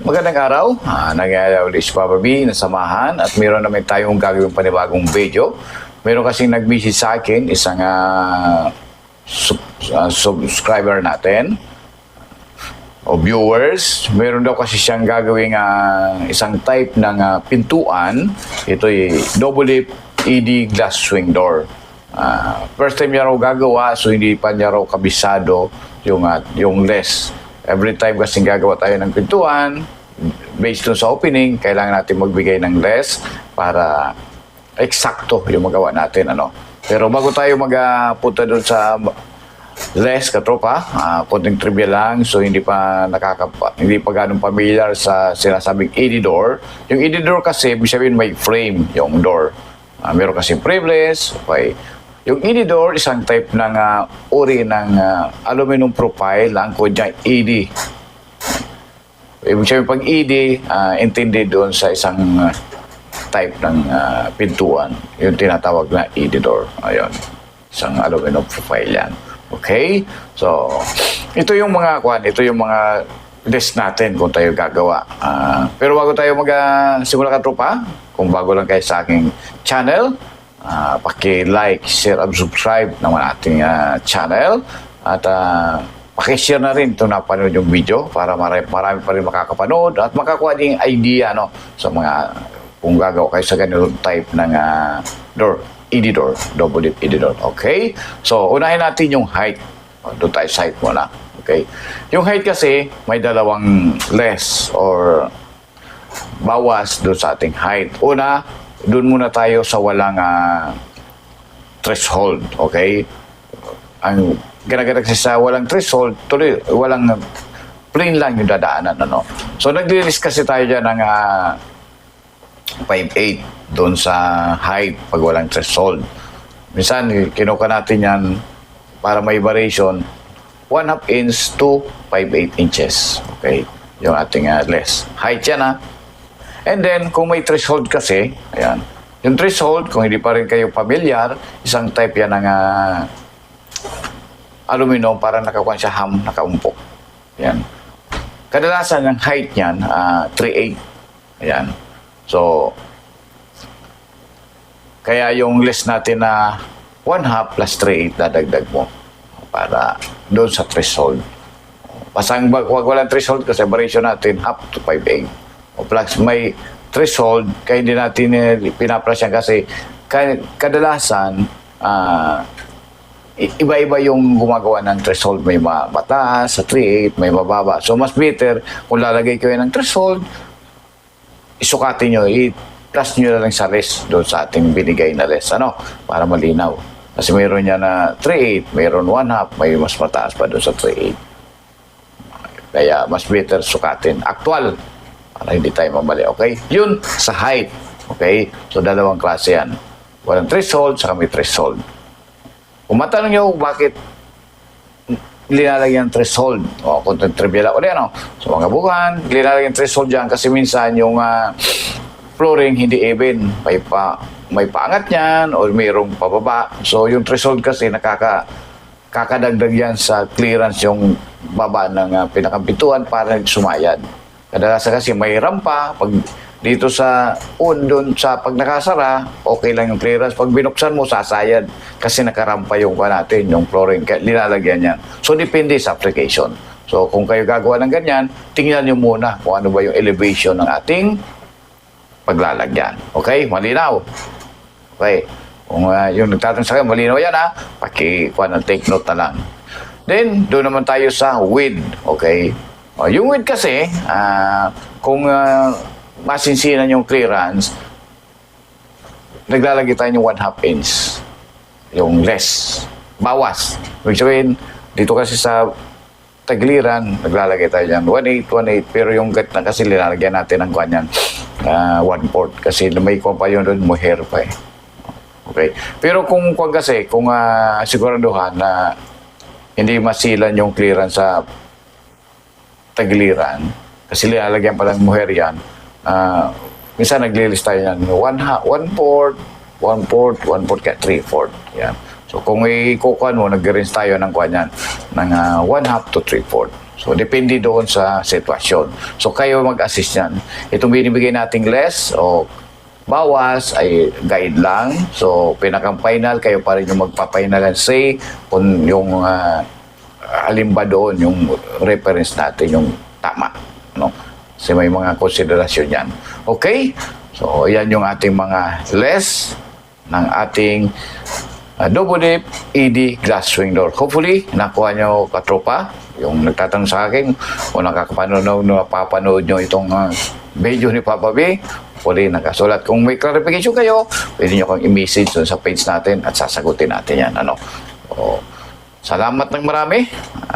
Magandang araw, nagyaya ulit si Papa B na samahan at meron naman tayong gagawin panibagong video. Meron kasing nag-message sa akin, isang subscriber natin o viewers. Meron daw kasi siyang gagawing isang type ng pintuan. Ito ay double lip ED glass swing door. First time niya raw gagawa, so hindi pa niya raw kabisado yung less. Every time kasing gagawa tayo ng pintuan, based dun sa opening, kailangan natin magbigay ng less para eksakto yung magawa natin. Pero bago tayo magpunta dun sa less, katropa, konting trivia lang. So hindi pa ganun familiar sa sinasabing ED door. Yung ED door kasi, ibig sabihin may frame yung door. Meron kasi frameless, okay. Yung ED door, isang type ng uri ng aluminum profile, ang code niya ED. Ibig sabihin pag ED, intindi doon sa isang type ng pintuan. Yung tinatawag na ED door. Ayun, isang aluminum profile yan. Okay? So, ito yung mga list natin kung tayo gagawa. Pero bago tayo simula katropa, kung bago lang kayo sa aking channel, paki-like, share, and subscribe naman ating channel at paki-share na rin itong napanood yung video para marami pa rin makakapanood at makakuha din idea sa mga kung gagawa kayo sa ganitong type ng door, ED door, double lip ED door. Okay? So, unahin natin yung height. Doon tayo sa height muna. Okay? Yung height kasi may dalawang less or bawas doon sa ating height. Una, doon muna tayo sa walang threshold, okay? Ang ganaganag sa walang threshold, tuloy, walang plain lang yung dadaanan, So, nag-release kasi tayo dyan ng 5'8" doon sa height pag walang threshold. Minsan, kinuha natin yan para may variation, 1/2 inch to 5'8" inches, okay? Yung ating less. Height yan, And then, kung may threshold kasi, ayan, yung threshold, kung hindi pa rin kayo familiar, isang type yan ng aluminum para nakakuha siya nakaumpok. Ayan. Kadalasan, yung height niyan, 3'8". Ayan. So, kaya yung less natin na 1/2 plus 3'8", dadagdag mo para doon sa threshold. Pasang wag walang threshold kasi variation natin up to 5'8". O plus may threshold, kaya hindi natin pinaplas yan kasi kadalasan iba-iba yung gumagawa ng threshold. May mataas sa 3'8", may mababa. So mas better kung lalagay kayo ng threshold, isukatin nyo, i-plus nyo na lang sa less doon sa ating binigay na less, para malinaw. Kasi mayroon niya na 3'8", mayroon 1/2, may mas mataas pa doon sa 3'8". Kaya mas better sukatin. Actual, para hindi tayo mamali, okay? Yun sa height, okay? So, dalawang klase yan. Walang threshold, saka may threshold. Kung matanong nyo, bakit linalagyan threshold? O, kung trivia lang ulit, So, mga bukan, linalagyan threshold dyan kasi minsan yung flooring hindi even. May paangat yan o mayroong pababa. So, yung threshold kasi kakadagdag yan sa clearance yung baba ng pinakapintuan para sumayad. Kadalasan kasi may rampa, pag dito doon sa pag nakasara, okay lang yung clearance. Pag binuksan mo, sasayad kasi nakarampa yung natin, yung flooring, linalagyan yan. So, depende sa application. So, kung kayo gagawa ng ganyan, tingnan nyo muna kung ano ba yung elevation ng ating paglalagyan. Okay? Malinaw? Okay. Kung yung nagtatanong sa akin, malinaw yan, take note na lang. Then, doon naman tayo sa width. Okay? Yung width kasi, kung masinsinan yung clearance, naglalagay tayo ng 1/2 inch. Yung less. Bawas. Ibig sabihin, dito kasi sa tagliran, naglalagay tayo dyan 1/8, pero yung gat na kasi linalagyan natin ng kanyan 1/4 kasi may pa yun doon, mohair pa eh. Okay. Pero kung siguraduhan na hindi masilan yung clearance sa tagliran, kasi linalagyan pa lang mohair yan, minsan naglilist tayo yan, 1/4, 1/4, kaya 3/4. Yan. So kung ikukuhan mo, nag-rinse tayo ng kuhan yan, ng 1/2 to 3/4. So, depende doon sa sitwasyon. So, kayo mag-assist yan. Itong binibigay nating less o bawas ay guide lang. So, pinakang final, kayo pa rin yung magpa-final and say kung yung halimba doon, yung reference natin, yung tama. No? Kasi may mga konsiderasyon yan. Okay? So, yan yung ating mga less ng ating double dip ED glass swing door. Hopefully, nakuha nyo katropa. Yung nagtatanong sa akin, kung napapanood nyo itong video ni Papa B, hopefully nakasulat. Kung may clarification kayo, pwede nyo kang i-message sa page natin at sasagutin natin yan. So, salamat ng marami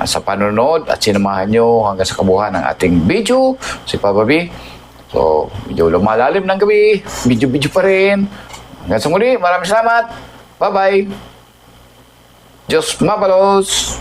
sa panonood at sinamahan nyo hanggang sa kabuuan ng ating video. Si Papa B. So, medyo lumalalim ng gabi. Video pa rin. Hanggang sa muli, maraming salamat. Bye-bye. Diyos mabalos.